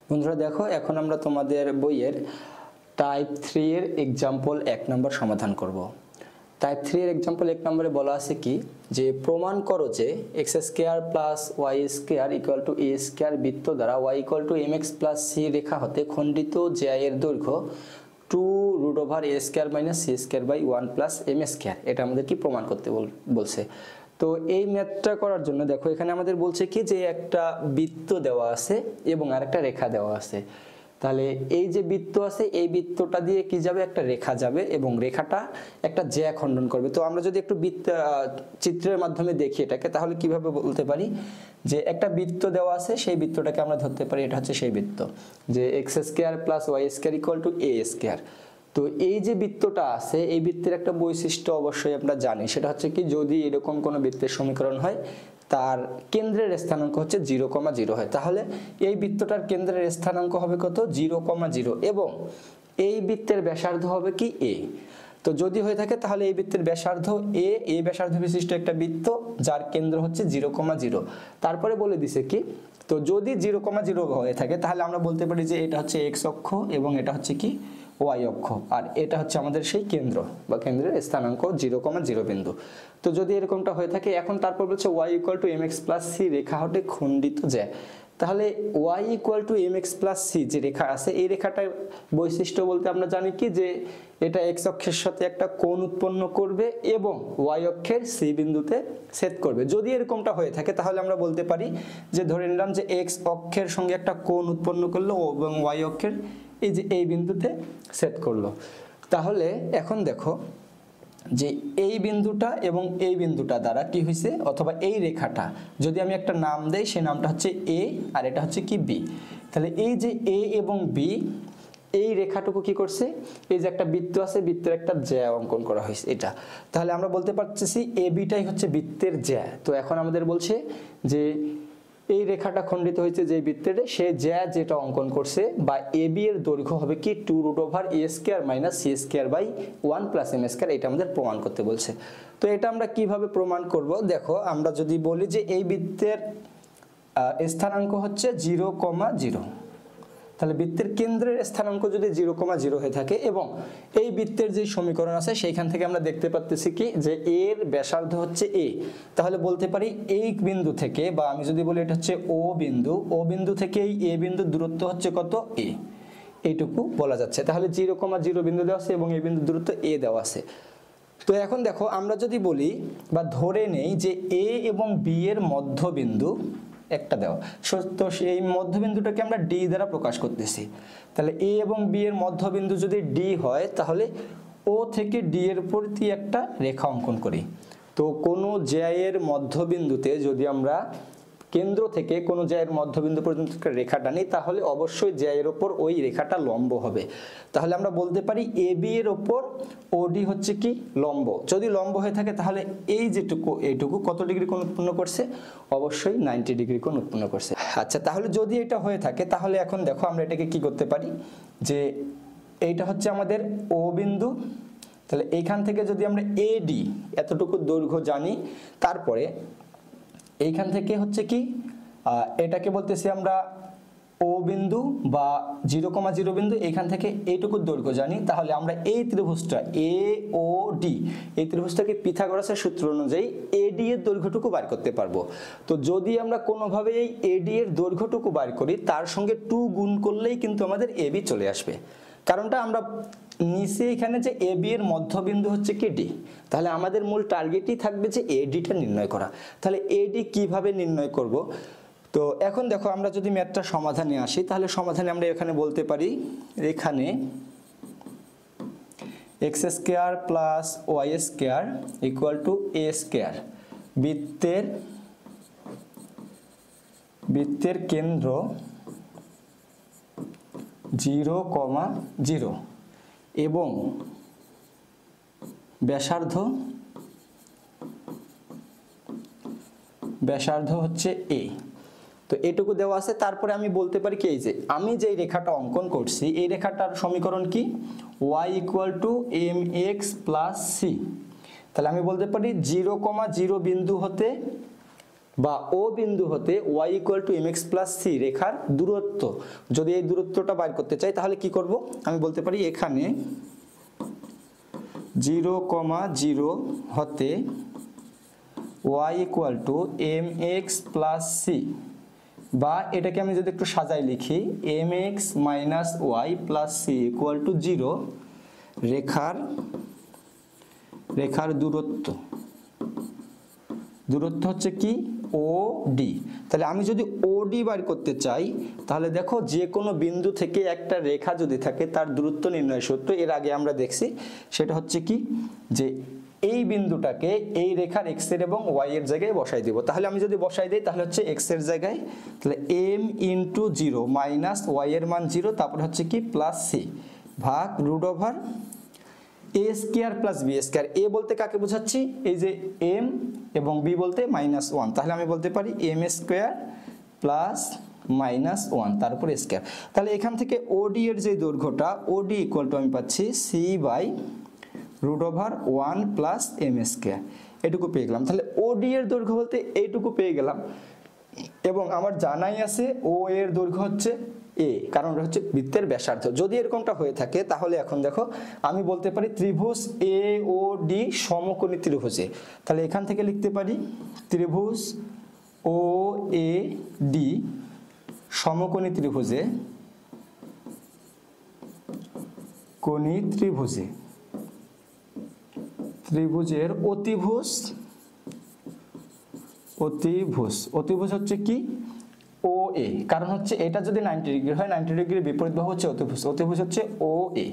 বন্ধুরা দেখো, এখন আমরা তোমাদের বইয়ের টাইপ 3 এর एग्जांपल 1 নম্বর সমাধান করব। টাইপ 3 এর एग्जांपल 1 নম্বরে বলা আছে কি যে প্রমাণ করো যে x² + y² = a² বৃত্ত দ্বারা y = mx + c রেখা হতে খণ্ডিত j এর দৈর্ঘ্য 2√a² - c² / 1 + m²। এটা আমাদের কি প্রমাণ করতে বলছে। তো এই ম্যাথটা করার জন্য দেখো এখানে আমাদের বলছে কি যে একটা বৃত্ত দেওয়া আছে এবং আরেকটা রেখা দেওয়া আছে। তাহলে এই যে বৃত্ত আছে এই বৃত্তটা দিয়ে কি যাবে, একটা রেখা যাবে এবং রেখাটা একটা জ্যা খণ্ডন করবে। তো আমরা যদি একটু চিত্রের মাধ্যমে দেখি এটাকে, তাহলে কিভাবে বলতে পারি যে একটা বৃত্ত দেওয়া আছে, সেই বৃত্তটাকে আমরা ধরতে পারি এটা হচ্ছে সেই বৃত্ত যে x² + y² = a²। তো এই যে বৃত্তটা আছে এই বৃত্তের একটা বৈশিষ্ট্য অবশ্যই আমরা জানি, সেটা হচ্ছে কি যদি এরকম কোনো বৃত্তের সমীকরণ হয় তার কেন্দ্রের স্থানাঙ্ক হচ্ছে 0,0 হয়, তাহলে এই বৃত্তটার কেন্দ্রের স্থানাঙ্ক হবে কত, 0,0 এবং এই বৃত্তের ব্যাসার্ধ হবে কি a। তো যদি হয়ে থাকে তাহলে এই বৃত্তের ব্যাসার্ধ a, এই ব্যাসার্ধ বিশিষ্ট একটা বৃত্ত যার কেন্দ্র হচ্ছে 0,0। তারপরে বলে দিছে কি, তো যদি 0,0 হয়ে থাকে তাহলে আমরা বলতে পারি যে এটা হচ্ছে x অক্ষ এবং এটা হচ্ছে কি y অক্ষ, আর এটা হচ্ছে আমাদের সেই কেন্দ্র বা কেন্দ্রের স্থানাঙ্ক 0,0 বিন্দু। তো যদি এরকমটা হয়ে থাকে, এখন তারপর বলছে y = mx + c রেখা হতে খণ্ডিত j। তাহলে y = mx + c যে রেখা আছে এই রেখাটার বৈশিষ্ট্য বলতে আমরা জানি কি যে এটা x অক্ষের সাথে একটা কোণ উৎপন্ন করবে এবং y অক্ষের c বিন্দুতে ছেদ করবে। যদি এরকমটা হয়ে থাকে তাহলে আমরা বলতে পারি যে ধরে নিলাম যে x অক্ষের সঙ্গে একটা কোণ উৎপন্ন করলো এবং y অক্ষের এই যে এই বিন্দুতে ছেদ করলো। তাহলে এখন দেখো যে এই বিন্দুটা এবং এই বিন্দুটা দ্বারা কি হয়েছে, অথবা এই রেখাটা যদি আমি একটা নাম দেই সেই নামটা হচ্ছে a আর এটা হচ্ছে কি b। তাহলে এই যে a এবং b এই রেখাটুকু কি করছে, এই যে একটা বৃত্ত আছে বৃত্তের একটা জ্যা অঙ্কন করা হয়েছে এটা। তাহলে আমরা বলতে পারতেছি ab টাই হচ্ছে বৃত্তের জ্যা। তো এখন আমাদের বলছে যে এই রেখাটা খণ্ডিত হয়েছে যে বৃত্তের, সে জ্যা যেটা অঙ্কন করছে বা ab এর দৈর্ঘ্য হবে কি 2√a² - c² / 1 + m²। এটা আমাদের প্রমাণ করতে বলছে। তো এটা আমরা কিভাবে প্রমাণ করব, দেখো আমরা যদি বলি যে এই বৃত্তের স্থানাঙ্ক হচ্ছে 0,0, তাহলে বৃত্তের কেন্দ্রের স্থানাঙ্ক যদি 0,0 হয়ে থাকে এবং এই বৃত্তের যে সমীকরণ আছে সেইখান থেকে আমরা দেখতে পাচ্ছি কি যে এর ব্যাসার্ধ হচ্ছে a, তাহলে বলতে পারি এই বিন্দু থেকে, বা আমি যদি বলি এটা হচ্ছে o বিন্দু থেকে এই a বিন্দুর দূরত্ব হচ্ছে কত, a, এইটুকু বলা যাচ্ছে। তাহলে 0,0 বিন্দু দেওয়া আছে এবং এই বিন্দুর দূরত্ব a দেওয়া আছে। তো এখন দেখো আমরা যদি বলি বা ধরে নেই যে a এবং b এর মধ্যবিন্দু একটা দেওয়া, তো সেই মধ্যবিন্দুটাকে আমরা d দ্বারা প্রকাশ করতেছি। তাহলে a এবং b এর মধ্যবিন্দু যদি d হয় তাহলে o থেকে d এর প্রতি একটা রেখা অঙ্কন করি। তো কোনো জ্যায়ের মধ্যবিন্দুতে যদি আমরা কেন্দ্র থেকে কোনো জ্যায়ের মধ্যবিন্দু পর্যন্ত একটা রেখা টানি তাহলে অবশ্যই জ্যায়ের ওপর ওই রেখাটা লম্ব হবে। তাহলে আমরা বলতে পারি ab এর ওপর OD হচ্ছে কি লম্ব। যদি লম্ব হয়ে থাকে তাহলে এই যেটুকু এইটুকু কত ডিগ্রি কোণ উৎপন্ন করছে, অবশ্যই 90 ডিগ্রি কোণ উৎপন্ন করছে। আচ্ছা, তাহলে যদি এটা হয়ে থাকে তাহলে এখন দেখো আমরা এটাকে কি করতে পারি যে এইটা হচ্ছে আমাদের O বিন্দু। তাহলে এইখান থেকে যদি আমরা AD এতটুকু দৈর্ঘ্য জানি, তারপরে এইখান থেকে হচ্ছে কি এটাকে বলতেছি আমরা O বিন্দু বা 0,0 বিন্দু, এইখান থেকে এইটুকু দৈর্ঘ্য জানি, তাহলে আমরা এই ত্রিভুজটা AOD এই ত্রিভুজটাকে পিথাগোরাসের সূত্র অনুযায়ী AD এর দৈর্ঘ্যটুকু বার করতে পারবো। তো যদি আমরা কোনোভাবে এই AD এর দৈর্ঘ্যটুকু বার করি তার সঙ্গে 2 গুণ করলেই কিন্তু আমাদের AB চলে আসবে। কারণটা আমরা নিচে এখানে যে AB এর মধ্যবিন্দু হচ্ছে কি D, তাহলে আমাদের মূল টার্গেটই থাকবে যে ADটা নির্ণয় করা। তাহলে AD কিভাবে নির্ণয় করব, তো এখন দেখো আমরা যদি ম্যাথটা সমাধানে আসি তাহলে সমাধানে আমরা এখানে বলতে পারি এখানে x² + y² = a², বৃত্তের কেন্দ্র 0,0 এবং ব্যাসার্ধ হচ্ছে a। তো এটুকু দেওয়া আছে। তারপরে আমি বলতে পারি কি এই যে আমি যেই রেখাটা অঙ্কন করছি এই রেখাটার সমীকরণ কি, y = mx + c। তাহলে আমি বলতে পারি 0,0 বিন্দু হতে বা ও বিন্দু হতে y = mx + c রেখার দূরত্ব, যদি এই দূরত্বটা বাইর করতে চাই তাহলে কি করব, আমি বলতে পারি এখানে 0,0 হতে y = mx + c, বা এটাকে আমি যদি একটু সাজাই লিখি mx - y + c = 0 রেখার দূরত্ব হচ্ছে কি OD। তাহলে আমি যদি OD বার করতে চাই তাহলে দেখো যে কোনো বিন্দু থেকে একটা রেখা যদি থাকে তার দূরত্ব নির্ণয় সূত্র এর আগে আমরা দেখছি, সেটা হচ্ছে কি যে এই বিন্দুটাকে এই রেখার x এর এবং y এর জায়গায় বসাই দিব। তাহলে আমি যদি বসাই দেই তাহলে হচ্ছে x এর জায়গায় তাহলে m * 0 - y এর মান 0, তারপর হচ্ছে কি + c ভাগ √ওভার a² + b²। a বলতে কাকে বোঝাচ্ছি, এই যে m এবং b বলতে -1, তাহলে আমি বলতে পারি m² + -1 তারপর স্কয়ার। তাহলে এখান থেকে OD এর যে দৈর্ঘ্যটা OD = আমি পাচ্ছি c/√1 + m², এটুকু পেয়ে গেলাম। তাহলে OD এর দৈর্ঘ্য বলতে এইটুকু পেয়ে গেলাম, এবং আমার জানাই আছে O এর দৈর্ঘ্য হচ্ছে a, কারণ এটা হচ্ছে বৃত্তের ব্যাসার্ধ। যদি এরকমটা হয়ে থাকে তাহলে এখন দেখো আমি বলতে পারি ত্রিভুজ AOD সমকোণী ত্রিভুজে, তাহলে এখান থেকে লিখতে পারি ত্রিভুজ OAD সমকোণী ত্রিভুজে ত্রিভুজের অতিভুজ হচ্ছে কি OA, কারণ হচ্ছে এটা যদি 90 ডিগ্রি হয় 90 ডিগ্রির বিপরীত বাহু হচ্ছে অতিভুজ হচ্ছে OA।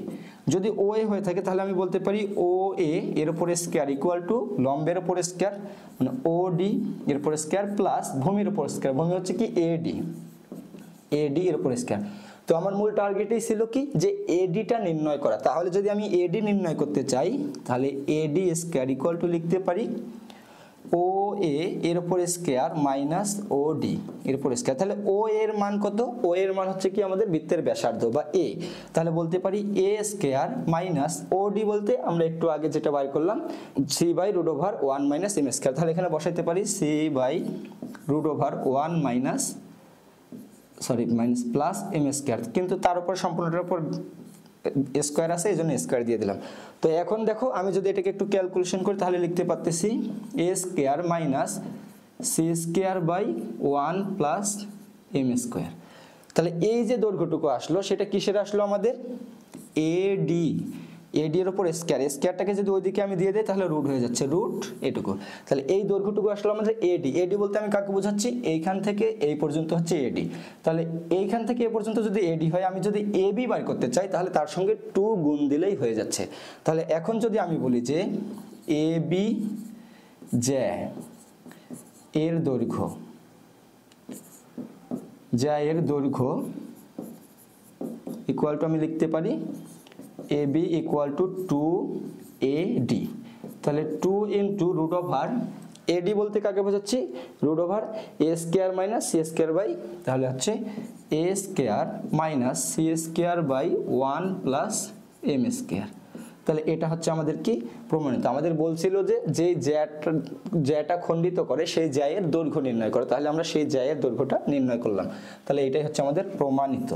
যদি OA হয়ে থাকে তাহলে আমি বলতে পারি OA এর উপর স্কয়ার = লম্বের উপর স্কয়ার মানে OD এর উপর স্কয়ার প্লাস ভূমির উপর স্কয়ার, ভূমি হচ্ছে কি AD এর উপর স্কয়ার। তো আমার মূল টার্গেটই ছিল কি যে AD টা নির্ণয় করা। তাহলে যদি আমি AD নির্ণয় করতে চাই তাহলে AD² = লিখতে পারি OA এর উপর স্কয়ার মাইনাস OD এর উপর স্কয়ার। তাহলে O এর মান কত, O এর মান হচ্ছে কি আমাদের বৃত্তের ব্যাসার্ধ বা A, তাহলে বলতে পারি A² মাইনাস OD বলতে আমরা একটু আগে যেটা বাইর করলাম c/√1 - m²। তাহলে এখানে বসাইতে পারি c/√1 মাইনাস প্লাস m², কিন্তু তার উপর সম্পূর্ণটার উপর স্কয়ার আছে এই জন্য স্কয়ার দিয়ে দিলাম। তো এখন দেখো আমি যদি এটাকে একটু ক্যালকুলেশন করি তাহলে লিখতে পারতেছি a² minus c²/1 plus m²। তাহলে এই যে দৈর্ঘ্যটুকু আসলো সেটা কিসের আসলো আমাদের AD এর উপর স্কয়ারটাকে যদি ওইদিকে আমি দিয়ে দেই তাহলে রুট হয়ে যাচ্ছে এটুকু। তাহলে এই দৈর্ঘ্যটুকু আসলো আমাদের AD বলতে আমি কাকে বোঝাচ্ছি, এইখান থেকে এই পর্যন্ত হচ্ছে AD। তাহলে এইখান থেকে এই পর্যন্ত যদি AD হয়, আমি যদি AB বার করতে চাই তাহলে তার সঙ্গে 2 গুণ দিলেই হয়ে যাচ্ছে। তাহলে এখন যদি আমি বলি যে AB এর দৈর্ঘ্য ইকুয়াল টু আমি লিখতে পারি AB = 2AD। তাহলে 2 × √ওভার AD বলতে কাকে বোঝাচ্ছি √ওভার a² মাইনাস c², তাহলে হচ্ছে a² minus c²/1 plus m²। তাহলে এটা হচ্ছে আমাদের কি প্রমাণিত। আমাদের বলছিল যে জ্যাটা খণ্ডিত করে সেই জ্যায়ের দৈর্ঘ্য নির্ণয় করে, তাহলে আমরা সেই জ্যায়ের দৈর্ঘ্যটা নির্ণয় করলাম। তাহলে এটাই হচ্ছে আমাদের প্রমাণিত।